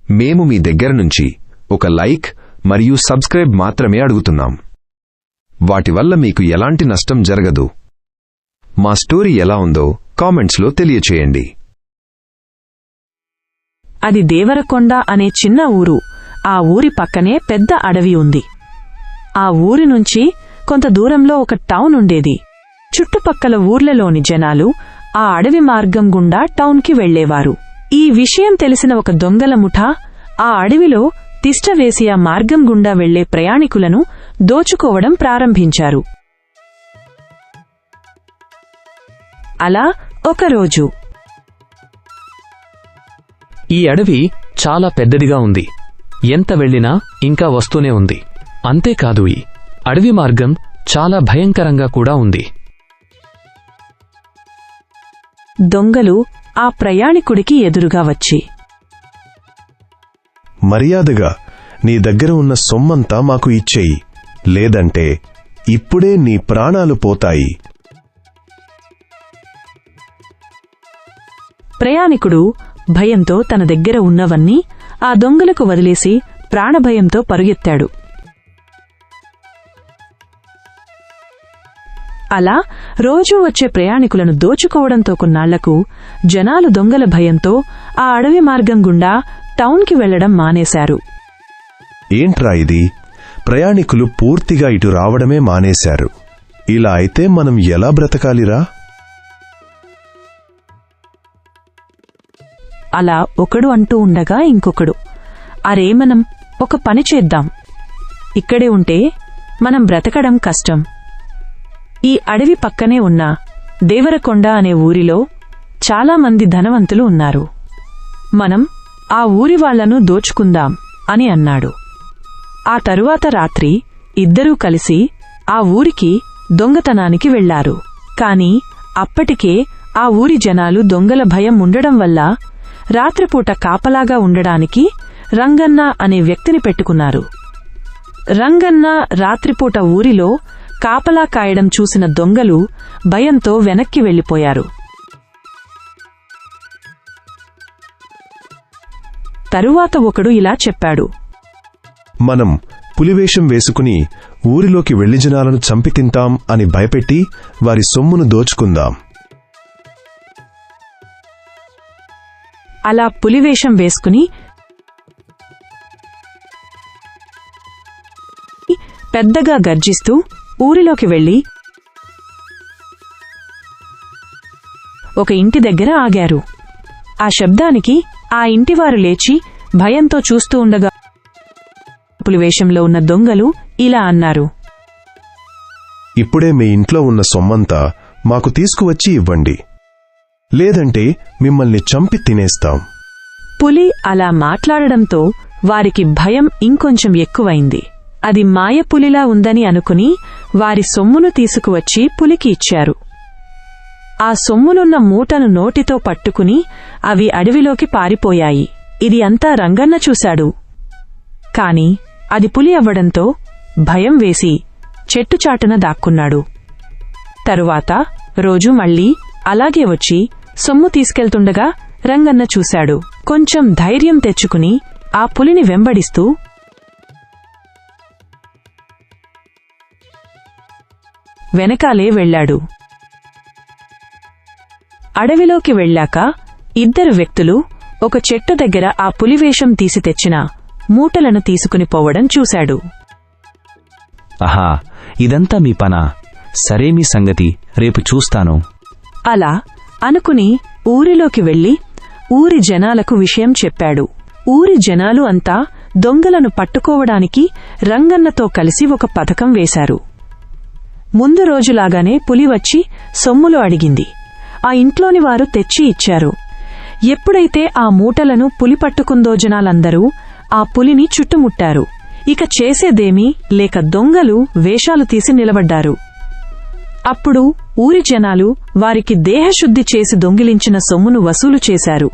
మేము మీ దగ్గర నుంచి ఒక లైక్ మరియు సబ్స్క్రైబ్ మాత్రమే అడుగుతున్నాం. వాటి వల్ల మీకు ఎలాంటి నష్టం జరగదు. మా స్టోరీ ఎలా ఉందో కామెంట్స్లో తెలియచేయండి. అది దేవరకొండ అనే చిన్న ఊరు. ఆ ఊరి పక్కనే పెద్ద అడవి ఉంది. ఆ ఊరి నుంచి కొంత దూరంలో ఒక టౌన్ ఉండేది. చుట్టుపక్కల ఊర్లలోని జనాలు ఆ అడవి మార్గం గుండా టౌన్కి వెళ్లేవారు. ఈ విషయం తెలిసిన ఒక దొంగల ముఠా ఆ అడవిలో తిష్టవేసి ఆ మార్గం గుండా వెళ్లే ప్రయాణికులను దోచుకోవడం ప్రారంభించారు. అలా ఒకరోజు ఈ అడవి చాలా పెద్దదిగా ఉంది. ఎంత వెళ్లినా ఇంకా వస్తూనే ఉంది. అంతేకాదు, ఈ అడవి మార్గం చాలా భయంకరంగా కూడా ఉంది. దొంగలు ఆ ప్రయాణికుడికి ఎదురుగా వచ్చి, మర్యాదగా నీ దగ్గర ఉన్న సొమ్మంతా మాకు ఇచ్చేయి, లేదంటే ఇప్పుడే నీ ప్రాణాలు పోతాయి. ప్రయాణికుడు భయంతో తన దగ్గర ఉన్నవన్నీ ఆ దొంగలకు వదిలేసి ప్రాణభయంతో పరుగెత్తాడు. అలా రోజూ వచ్చే ప్రయాణికులను దోచుకోవడంతో కొన్నాళ్లకు జనాలు దొంగల భయంతో ఆ అడవి మార్గం గుండా టౌన్కి వెళ్లడం మానేశారు. ఏంట్రా ఇది? ప్రయాణికులు పూర్తిగా ఇటు రావడమే మానేశారు. ఇలా అయితే మనం ఎలా బ్రతకాలిరా? అలా ఒకడు అంటూ ఉండగా ఇంకొకడు, అరే మనం ఒక పని చేద్దాం. ఇక్కడే ఉంటే మనం బ్రతకడం కష్టం. ఈ అడవి పక్కనే ఉన్న దేవరకొండ అనే ఊరిలో చాలామంది ధనవంతులు ఉన్నారు. మనం ఆ ఊరి వాళ్లను దోచుకుందాం అని అన్నాడు. ఆ తరువాత రాత్రి ఇద్దరూ కలిసి ఆ ఊరికి దొంగతనానికి వెళ్లారు. కాని అప్పటికే ఆ ఊరి జనాలు దొంగల భయం ఉండడం వల్ల రాత్రిపూట కాపలాగా ఉండడానికి రంగన్న అనే వ్యక్తిని పెట్టుకున్నారు. రంగన్న రాత్రిపూట ఊరిలో కాపలా కాయడం చూసిన దొంగలు భయంతో వెనక్కి వెళ్లిపోయారు. తరువాత ఒకడు ఇలా చెప్పాడు, మనం పులివేషం వేసుకుని ఊరిలోకి వెళ్లి జనాలను చంపి తింటాం అని భయపెట్టి వారి సొమ్మును దోచుకుందాం. అలా పులివేషం వేసుకుని పెద్దగా గర్జిస్తూ ఊరిలోకి వెళ్లి ఒక ఇంటి దగ్గర ఆగారు. ఆ శబ్దానికి ఆ ఇంటివారు లేచి భయంతో చూస్తూ ఉండగా పులివేషంలో ఉన్న దొంగలు ఇలా అన్నారు, ఇప్పుడే మీ ఇంట్లో ఉన్న సొమ్మంతా మాకు తీసుకువచ్చి ఇవ్వండి, లేదంటే మిమ్మల్ని చంపి తినేస్తాం. పులి అలా మాట్లాడడంతో వారికి భయం ఇంకొంచెం ఎక్కువైంది. అది మాయపులిలా ఉందని అనుకుని వారి సొమ్మును తీసుకువచ్చి పులికి ఇచ్చారు. ఆ సొమ్ములున్న మూటను నోటితో పట్టుకుని అవి అడవిలోకి పారిపోయాయి. ఇది అంతా రంగన్న చూశాడు. కాని అది పులి అవ్వడంతో భయం వేసి చెట్టుచాటున దాక్కున్నాడు. తరువాత రోజు మళ్లీ అలాగే వచ్చి సొమ్ము తీసుకెళ్తుండగా రంగన్న చూశాడు. కొంచెం ధైర్యం తెచ్చుకుని ఆ పులిని వెంబడిస్తూ వెనకాలే వెళ్లాడు. అడవిలోకి వెళ్లాక ఇద్దరు వ్యక్తులు ఒక చెట్టు దగ్గర ఆ పులివేషం తీసి తెచ్చిన మూటలను తీసుకుని పోవడం చూశాడు. ఆహా, ఇదంతా మీ పనా? సరే, మీ సంగతి రేపు చూస్తాను. అలా అనుకుని ఊరిలోకి వెళ్లి ఊరి జనాలకు విషయం చెప్పాడు. ఊరి జనాలు అంతా దొంగలను పట్టుకోవడానికి రంగన్నతో కలిసి ఒక పథకం వేశారు. ముందు రోజులాగానే పులి వచ్చి సొమ్ములు అడిగింది. ఆ ఇంట్లోని వారు తెచ్చి ఇచ్చారు. ఎప్పుడైతే ఆ మూటలను పులి పట్టుకుందో జనాలందరూ ఆ పులిని చుట్టుముట్టారు. ఇక చేసేదేమీ లేక దొంగలు వేషాలు తీసి నిలబడ్డారు. అప్పుడు ఊరి జనాలు వారికి దేహశుద్ధి చేసి దొంగిలించిన సొమ్మును వసూలు చేశారు.